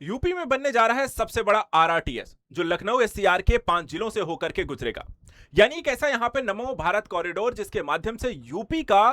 UP में बनने जा रहा है सबसे बड़ा आरआरटीएस, जो लखनऊ एससीआर के 5 जिलों से होकर के गुजरेगा। यानी एक ऐसा यहां पे नमो भारत कॉरिडोर जिसके माध्यम से यूपी का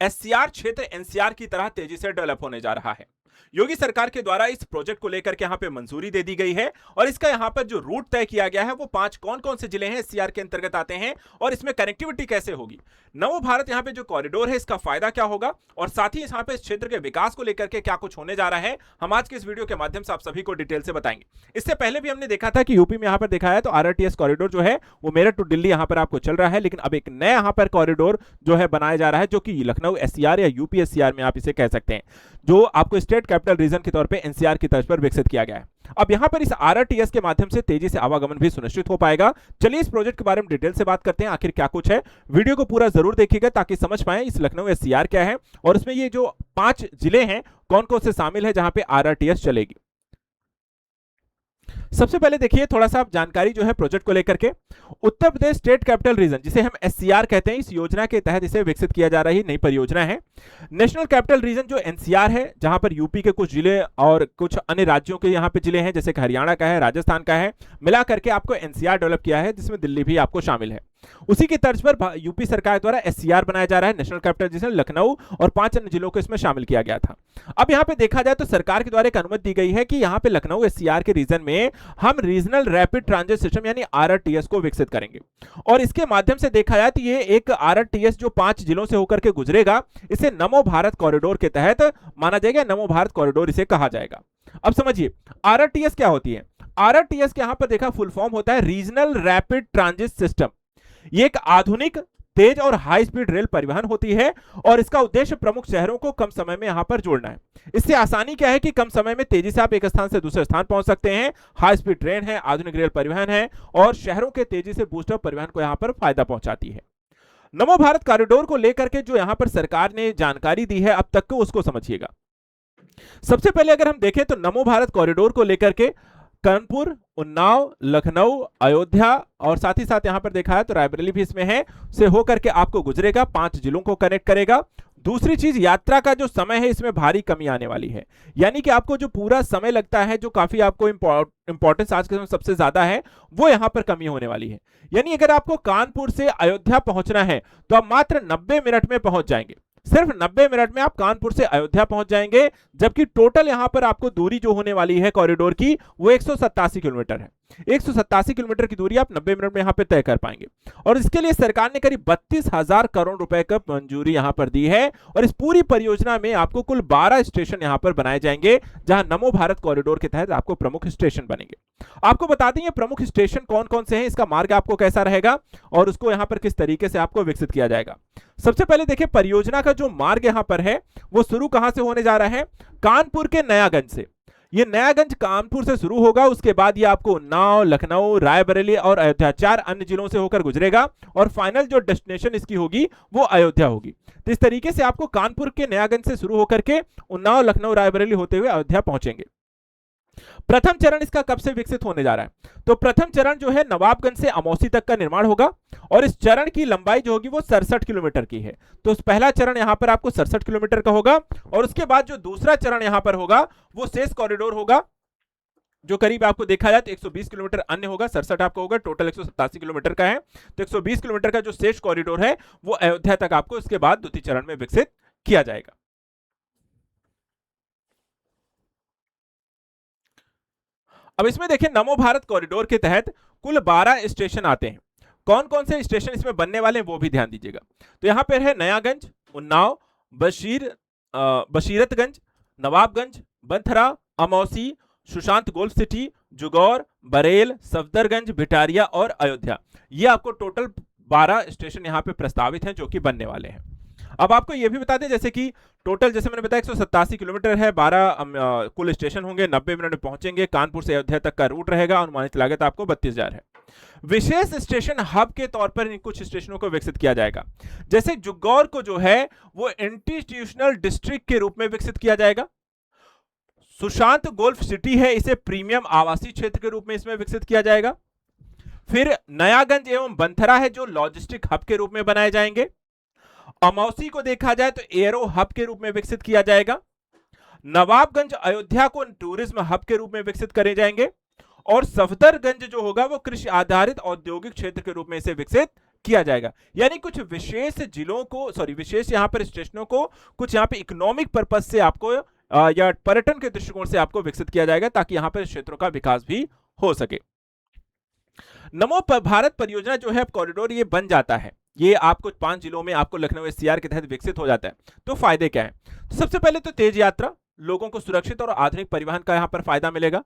एससीआर क्षेत्र एनसीआर की तरह तेजी से डेवलप होने जा रहा है। योगी सरकार के द्वारा इस प्रोजेक्ट को लेकर के यहां पे मंजूरी दे दी गई है और इसका यहां पर जो रूट तय किया गया है वो 5 कौन कौन से जिले हैं एससीआर के अंतर्गत आते हैं और इसमें कनेक्टिविटी कैसे होगी, नमो भारत यहां पे जो कॉरिडोर है इसका फायदा क्या होगा और साथ ही यहां पे इस क्षेत्र के विकास को लेकर के क्या कुछ होने जा रहा है, हम आज के इस वीडियो के माध्यम से आप सभी को डिटेल से बताएंगे। इससे पहले भी हमने देखा था कि यूपी में यहां पर देखा है तो आरआरटीएस कॉरिडोर जो है वो मेरठ टू दिल्ली यहां पर आपको चल रहा है, लेकिन अब एक नया यहां पर कॉरिडोर जो है बनाया जा रहा है जो कि लखनऊ एससीआर या यूपी एससीआर में आप इसे कह सकते हैं, जो आपको स्टेट कैपिटल रीजन के तौर पे एनसीआर की तर्ज पर विकसित किया गया है। अब यहां पर इस आरआरटीएस के माध्यम से तेजी से आवागमन भी सुनिश्चित हो पाएगा। चलिए इस प्रोजेक्ट के बारे में डिटेल से बात करते हैं, आखिर क्या कुछ है। वीडियो को पूरा जरूर देखिएगा ताकि समझ पाएं इस लखनऊ एससीआर क्या है और इसमें ये जो 5 जिले हैं कौन कौन से शामिल है जहां पे आरआरटीएस चलेगी। सबसे पहले देखिए थोड़ा सा जानकारी जो है प्रोजेक्ट को लेकर के। Uttar Pradesh state capital region जिसे हम एससीआर कहते हैं, इस योजना के तहत इसे विकसित किया जा रही नई परियोजना है। नेशनल कैपिटल रीजन जो एनसीआर है, जहां पर यूपी के कुछ जिले और कुछ अन्य राज्यों के यहां पे जिले हैं जैसे कि हरियाणा का है, राजस्थान का है, मिला करके आपको एनसीआर डेवलप किया है जिसमें दिल्ली भी आपको शामिल है। उसी की तर्ज पर यूपी सरकार द्वारा एससीआर बनाया जा रहा है, नेशनल कैपिटल रीजन लखनऊ, और 5 अन्य जिलों को इसमें शामिल किया गया था। अब यहां पे देखा जाए तो सरकार के द्वारा एक अनुमति दी गई है कि यहां पे लखनऊ एससीआर के रीजन में हम रीजनल रैपिड ट्रांजिट सिस्टम यानी आरआरटीएस को विकसित करेंगे और इसके माध्यम से देखा जाए तो ये एक आरआरटीएस जो 5 जिलों से होकर के गुजरेगा, इसे नमो भारत कॉरिडोर के तहत माना जाएगा, नमो भारत कॉरिडोर इसे कहा जाएगा। अब समझिए आरआरटीएस क्या होती है। आरआरटीएस के यहां पर देखा फुल फॉर्म होता है रीजनल रैपिड ट्रांजिट सिस्टम। ये एक आधुनिक तेज और हाई स्पीड रेल परिवहन होती है और इसका उद्देश्य प्रमुख शहरों को कम समय में यहां पर जोड़ना है। इससे आसानी क्या है कि कम समय में तेजी से आप एक स्थान से दूसरे स्थान पहुंच सकते हैं। हाई स्पीड ट्रेन है, आधुनिक रेल परिवहन है और शहरों के तेजी से बूस्टर परिवहन को यहां पर फायदा पहुंचाती है। नमो भारत कॉरिडोर को लेकर के जो यहां पर सरकार ने जानकारी दी है अब तक को, उसको समझिएगा। सबसे पहले अगर हम देखें तो नमो भारत कॉरिडोर को लेकर के कानपुर, उन्नाव, लखनऊ, अयोध्या और साथ ही साथ यहां पर देखा है तो रायबरेली भी इसमें है, से होकर के आपको गुजरेगा, 5 जिलों को कनेक्ट करेगा। दूसरी चीज, यात्रा का जो समय है इसमें भारी कमी आने वाली है, यानी कि आपको जो पूरा समय लगता है, जो काफी आपको इंपॉर्टेंस आज के समय सबसे ज्यादा है, वो यहां पर कमी होने वाली है। यानी अगर आपको कानपुर से अयोध्या पहुंचना है तो आप मात्र 90 मिनट में पहुंच जाएंगे। सिर्फ 90 मिनट में आप कानपुर से अयोध्या पहुंच जाएंगे, जबकि टोटल यहां पर आपको दूरी जो होने वाली है कॉरिडोर की वो 187 किलोमीटर है। 187 किलोमीटर की दूरी आप 90 मिनट में यहां पे तय कर पाएंगे और इसके लिए सरकार ने करीब 32,000 करोड़ रुपए का मंजूरी यहां पर दी है और इस पूरी परियोजना में आपको कुल 12 स्टेशन यहां पर बनाए जाएंगे, जहां नमो भारत कॉरिडोर के तहत आपको प्रमुख स्टेशन बनेंगे। आपको बता दें ये प्रमुख स्टेशन कौन कौन से हैं, इसका मार्ग आपको कैसा रहेगा और उसको यहां पर किस तरीके से आपको विकसित किया जाएगा। सबसे पहले देखिए परियोजना का जो मार्ग यहां पर है वो शुरू कहां से होने जा रहा है, कानपुर के नयागंज से। ये नयागंज कानपुर से शुरू होगा, उसके बाद ये आपको उन्नाव, लखनऊ, रायबरेली और अयोध्या 4 अन्य जिलों से होकर गुजरेगा और फाइनल जो डेस्टिनेशन इसकी होगी वो अयोध्या होगी। तो इस तरीके से आपको कानपुर के नयागंज से शुरू होकर के उन्नाव, लखनऊ, रायबरेली होते हुए अयोध्या पहुंचेंगे। प्रथम चरण इसका कब से विकसित होने जा रहा है, तो प्रथम चरण जो है नवाबगंज से अमौसी तक का निर्माण होगा और इस चरण की लंबाई जो होगी वो 67 किलोमीटर की है। तो पहला चरण यहां पर आपको 67 किलोमीटर का होगा और उसके बाद जो दूसरा चरण यहां पर होगा वो शेष कॉरिडोर होगा, जो करीब आपको देखा जाए तो 120 किलोमीटर अन्य होगा, 67 आपका होगा, टोटल 187 किलोमीटर का है। तो 120 किलोमीटर का जो शेष कॉरिडोर है वो अयोध्या तक आपको इसके बाद द्वितीय चरण में विकसित किया जाएगा। अब इसमें देखिए नमो भारत कॉरिडोर के तहत कुल 12 स्टेशन आते हैं। कौन कौन से स्टेशन इसमें बनने वाले हैं वो भी ध्यान दीजिएगा। तो यहां पर है नयागंज, उन्नाव, बशीरतगंज, नवाबगंज, बंथरा, अमौसी, सुशांत गोल्फ सिटी, जुगौर, बरेल, सफदरगंज, भिटारिया और अयोध्या। ये आपको टोटल 12 स्टेशन यहां पे प्रस्तावित हैं जो कि बनने वाले हैं। अब आपको यह भी बता दें जैसे कि टोटल जैसे मैंने बताया 187 किलोमीटर है, 12 कुल स्टेशन होंगे, 90 मिनट में पहुंचेंगे, कानपुर से अयोध्या तक का रूट रहेगा, अनुमानित लागत आपको 32,000 है। विशेष स्टेशन हब के तौर पर इन कुछ स्टेशनों को विकसित किया जाएगा, जैसे जुगौर को जो है वो इंस्टीट्यूशनल डिस्ट्रिक्ट के रूप में विकसित किया जाएगा। सुशांत गोल्फ सिटी है, इसे प्रीमियम आवासीय क्षेत्र के रूप में इसमें विकसित किया जाएगा। फिर नयागंज एवं बंथरा है जो लॉजिस्टिक हब के रूप में बनाए जाएंगे। अमौसी को देखा जाए तो एरो हब के रूप में विकसित किया जाएगा। नवाबगंज अयोध्या को टूरिज्म हब के रूप में विकसित करे जाएंगे, और सफदरगंज जो होगा वो कृषि आधारित औद्योगिक क्षेत्र के रूप में इसे विकसित किया जाएगा। यानी कुछ विशेष जिलों को, विशेष यहां पर स्टेशनों को कुछ यहां पे इकोनॉमिक पर्पस से आपको या पर्यटन के दृष्टिकोण से आपको विकसित किया जाएगा, ताकि यहां पर क्षेत्रों का विकास भी हो सके। नमो भारत परियोजना जो है कॉरिडोर ये बन जाता है, ये आपको 5 जिलों में आपको लखनऊ एससीआर के तहत विकसित हो जाता है। तो फायदे क्या है? तो सबसे पहले तो तेज यात्रा, लोगों को सुरक्षित और आधुनिक परिवहन का यहां पर फायदा मिलेगा।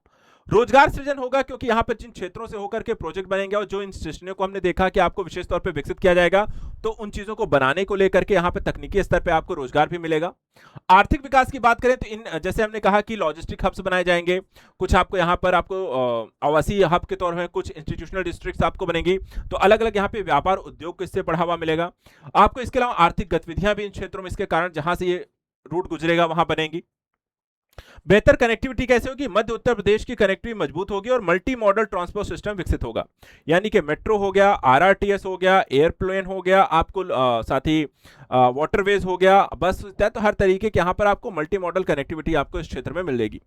रोजगार सृजन होगा, क्योंकि यहां पर जिन क्षेत्रों से होकर के प्रोजेक्ट बनेंगे और जो इन स्टेशनों को हमने देखा कि आपको विशेष तौर पे विकसित किया जाएगा, तो उन चीजों को बनाने को लेकर के यहां पर तकनीकी स्तर पे आपको रोजगार भी मिलेगा। आर्थिक विकास की बात करें तो इन, जैसे हमने कहा कि लॉजिस्टिक हब्स बनाए जाएंगे, कुछ आपको यहां पर आपको आवासीय हब के तौर में कुछ इंस्टीट्यूशनल डिस्ट्रिक्ट्स आपको बनेंगी, तो अलग अलग यहां पे व्यापार उद्योग को इससे बढ़ावा मिलेगा। आपको इसके अलावा आर्थिक गतिविधियां भी इन क्षेत्रों में इसके कारण जहां से ये रूट गुजरेगा वहां बनेंगी। बेहतर कनेक्टिविटी कैसे होगी? मध्य उत्तर प्रदेश की कनेक्टिविटी मजबूत होगी और मल्टी मॉडल ट्रांसपोर्ट सिस्टम विकसित होगा, यानी कि मेट्रो हो गया, आरआरटीएस हो गया, एयरप्लेन हो गया, आपको साथ ही वाटरवेज हो गया, बस, तो हर तरीके के यहां पर आपको मल्टी मॉडल कनेक्टिविटी आपको इस क्षेत्र में मिलेगी।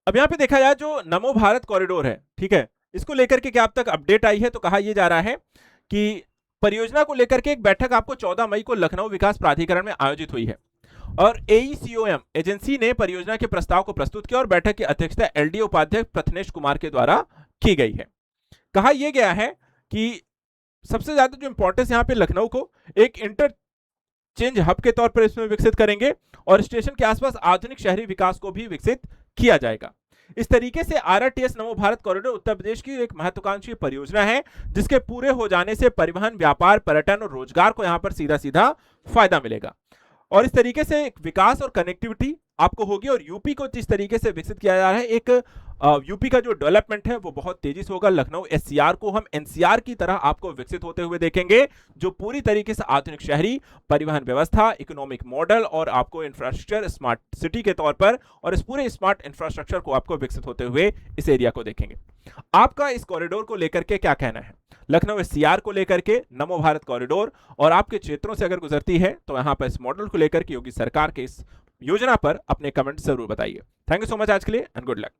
अब यहां पे देखा जाए जो नमो भारत कॉरिडोर है, ठीक है, इसको लेकर के क्या अब तक अपडेट आई है? तो कहा यह जा रहा है कि परियोजना को लेकर के एक बैठक आपको 14 मई को लखनऊ विकास प्राधिकरण में आयोजित हुई है, और AECOM एजेंसी ने परियोजना के प्रस्ताव को प्रस्तुत किया, और बैठक की अध्यक्षता LDO उपाध्यक्ष प्रथनेश कुमार के द्वारा की गई है। कहा यह गया है कि सबसे ज्यादा जो इंपॉर्टेंस यहां पे लखनऊ को एक इंटरचेंज हब के तौर पर इसमें विकसित करेंगे, और स्टेशन के आसपास आधुनिक शहरी विकास को भी विकसित किया जाएगा। इस तरीके से आरआरटीएस नमो भारत कॉरिडोर उत्तर प्रदेश की एक महत्वाकांक्षी परियोजना है, जिसके पूरे हो जाने से परिवहन, व्यापार, पर्यटन और रोजगार को यहां पर सीधा सीधा फायदा मिलेगा, और इस तरीके से एक विकास और कनेक्टिविटी आपको होगी। और यूपी को जिस तरीके से विकसित किया जा रहा है, एक यूपी का जो डेवलपमेंट है वो बहुत तेजी से होगा। लखनऊ एससीआर को हम एनसीआर की तरह आपको विकसित होते हुए देखेंगे, जो पूरी तरीके से आधुनिक शहरी परिवहन व्यवस्था, इकोनॉमिक मॉडल और आपको इंफ्रास्ट्रक्चर स्मार्ट सिटी के तौर पर, और इस पूरे स्मार्ट इंफ्रास्ट्रक्चर को आपको विकसित होते हुए इस एरिया को देखेंगे। आपका इस कॉरिडोर को लेकर के क्या कहना है? लखनऊ एससीआर को लेकर के, नमो भारत कॉरिडोर, और आपके क्षेत्रों से अगर गुजरती है तो यहां पर इस मॉडल को लेकर के योगी सरकार के इस योजना पर अपने कमेंट जरूर बताइए। थैंक यू सो मच आज के लिए, एंड गुड लक।